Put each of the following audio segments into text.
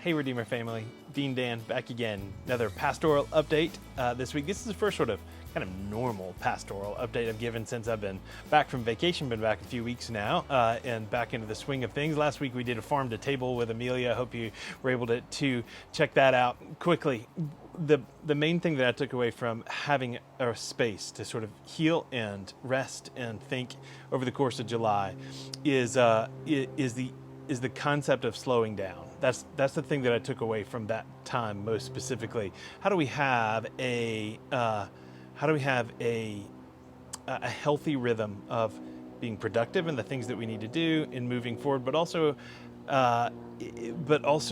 Hey Redeemer family, Dean Dan back again. Another pastoral update this week. This is the first sort of kind of normal pastoral update I've given since I've been back from vacation. Been back a few weeks now and back into the swing of things. Last week we did a farm to table with Amelia. Hope you were able to check that out quickly. The main thing that I took away from having a space to sort of heal and rest and think over the course of July is the concept of slowing down. That's the thing that I took away from that time most specifically. How do we have a healthy rhythm of being productive in the things that we need to do in moving forward, but also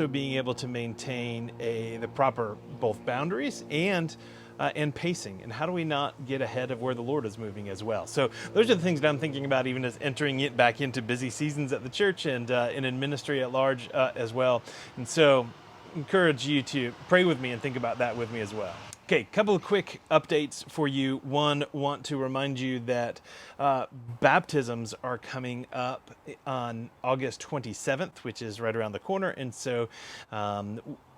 being able to maintain the proper both boundaries and pacing, and how do we not get ahead of where the Lord is moving as well? So those are the things that I'm thinking about, even as entering it back into busy seasons at the church and in ministry at large as well. And so encourage you to pray with me and think about that with me as well. Okay, couple of quick updates for you. One, want to remind you that baptisms are coming up on August 27th, which is right around the corner. And so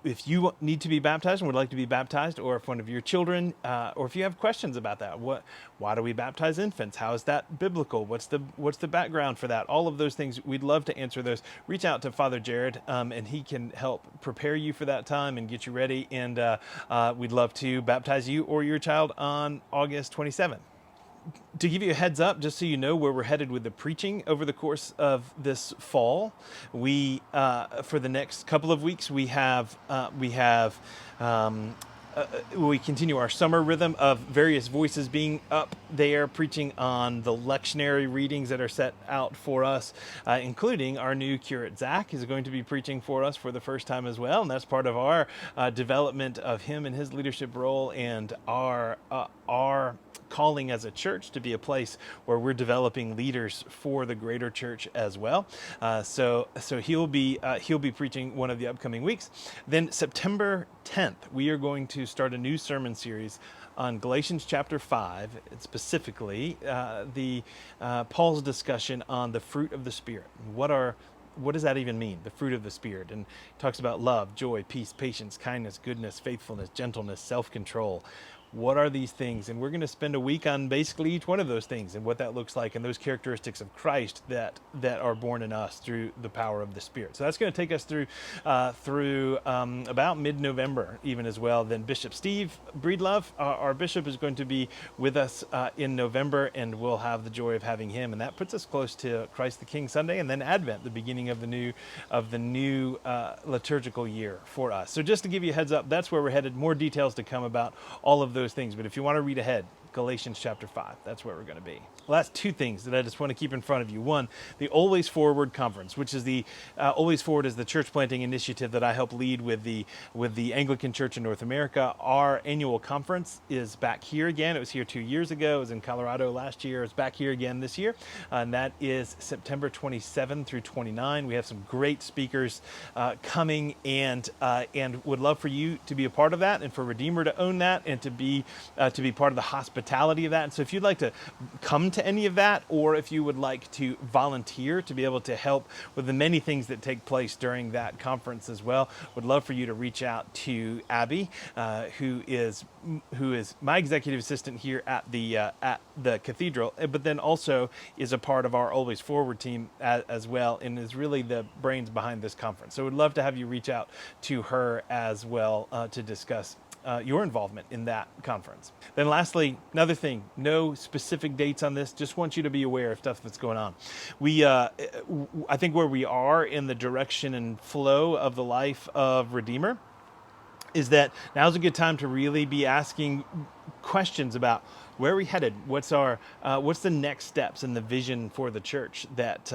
if you need to be baptized and would like to be baptized, or if one of your children, or if you have questions about that, why do we baptize infants? How is that biblical? What's the background for that? All of those things, we'd love to answer those. Reach out to Father Jared, and he can help prepare you for that time and get you ready. And we'd love to baptize you or your child on August 27th. To give you a heads up, just so you know where we're headed with the preaching over the course of this fall, we for the next couple of weeks we continue our summer rhythm of various voices being up there preaching on the lectionary readings that are set out for us, including our new curate Zach is going to be preaching for us for the first time as well, and that's part of our development of him and his leadership role and our calling as a church to be a place where we're developing leaders for the greater church as well. So he'll be preaching one of the upcoming weeks. Then September 10th, we are going to start a new sermon series on Galatians chapter 5, specifically Paul's discussion on the fruit of the Spirit. What does that even mean, the fruit of the Spirit? And he talks about love, joy, peace, patience, kindness, goodness, faithfulness, gentleness, self-control. What are these things? And we're going to spend a week on basically each one of those things and what that looks like and those characteristics of Christ that are born in us through the power of the Spirit. So that's going to take us through about mid-November even as well. Then Bishop Steve Breedlove, our bishop, is going to be with us in November, and we'll have the joy of having him. And that puts us close to Christ the King Sunday and then Advent, the beginning of the new liturgical year for us. So just to give you a heads up, that's where we're headed. More details to come about all of those things, but if you want to read ahead, Galatians chapter 5, that's where we're going to be. Well, that's two things that I just want to keep in front of you. One, the Always Forward Conference, which is the Always Forward is the church planting initiative that I help lead with the Anglican Church in North America. Our annual conference is back here again. It was here 2 years ago. It was in Colorado last year. It's back here again this year, and that is September 27 through 29. We have some great speakers coming, and would love for you to be a part of that, and for Redeemer to own that, and to be part of the hospitality of that. And so if you'd like to come to any of that, or if you would like to volunteer to be able to help with the many things that take place during that conference as well, would love for you to reach out to Abby, who is my executive assistant here at the cathedral, but then also is a part of our Always Forward team as well, and is really the brains behind this conference. So we'd love to have you reach out to her as well to discuss your involvement in that conference. Then lastly, another thing, no specific dates on this, just want you to be aware of stuff that's going on. I think where we are in the direction and flow of the life of Redeemer is that now's a good time to really be asking questions about where are we headed? What's the next steps in the vision for the church that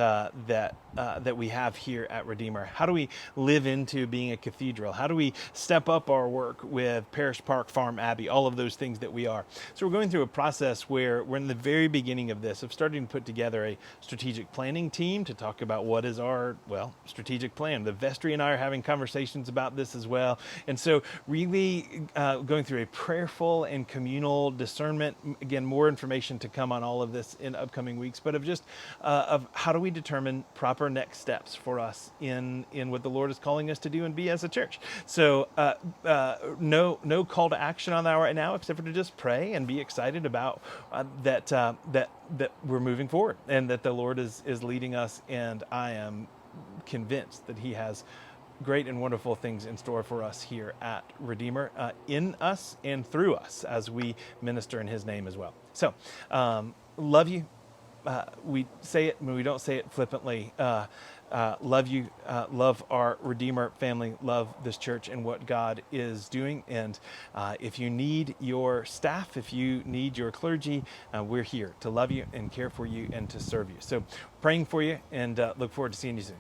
we have here at Redeemer? How do we live into being a cathedral? How do we step up our work with Parish Park Farm Abbey? All of those things that we are. So we're going through a process where we're in the very beginning of this, of starting to put together a strategic planning team to talk about what is our strategic plan. The vestry and I are having conversations about this as well, and so really going through a prayerful and communal discernment again, more information to come on all of this in upcoming weeks, but of just of how do we determine proper next steps for us in what the Lord is calling us to do and be as a church. So no call to action on that right now, except for to just pray and be excited about that we're moving forward and that the Lord is leading us, and I am convinced that He has great and wonderful things in store for us here at Redeemer, in us and through us as we minister in His name as well. So, love you. We say it when we don't say it flippantly. Love you, love our Redeemer family, love this church and what God is doing. And if you need your staff, if you need your clergy, we're here to love you and care for you and to serve you. So praying for you, and look forward to seeing you soon.